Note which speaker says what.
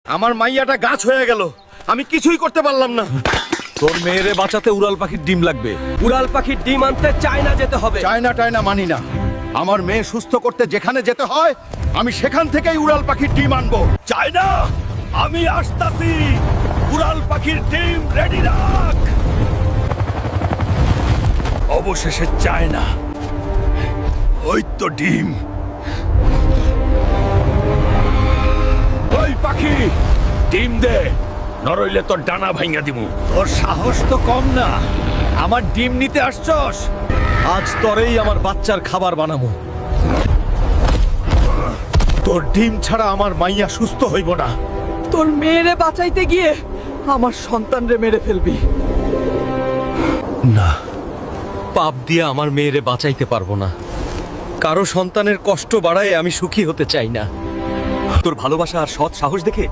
Speaker 1: আমার মাইয়াটা গাছ হয়ে গেল, আমি কিছুই করতে পারলাম না।
Speaker 2: তোর মেয়েরে বাঁচাতে উড়াল পাখির ডিম লাগবে।
Speaker 3: উড়াল পাখির ডিম আনতে চায়না যেতে হবে।
Speaker 1: চায়না টায়না মানি না। আমার মেয়ে সুস্থ করতে যেখানে যেতে হয় আমি সেখান থেকেই উড়াল পাখির ডিম আনবো।
Speaker 2: চায়না, আমি আসতাছি। উড়াল পাখির ডিম রেডি রাখ। অবশেষে চায়না, ওই তো ডিম। ওই পাখি, ডিম দে, নরইলে তোর ডানা ভাঙা দিমু। তোর সাহস তো কম না, আমার ডিম নিতে আসছস? আজ তোরেই আমার বাচ্চার খাবার বানাবো। তোর ডিম ছাড়া আমার মাইয়া সুস্থ হইব না।
Speaker 3: তোর মেয়েরে বাঁচাইতে গিয়ে আমার সন্তানরে মেরে ফেলবি।
Speaker 2: না,
Speaker 3: পাপ দিয়ে আমার মেয়েরে বাঁচাইতে পারবো না। কারো সন্তানের কষ্ট বাড়ায় আমি সুখী হতে চাই না। তোর ভালোবাসা আর সৎ সাহস দেখে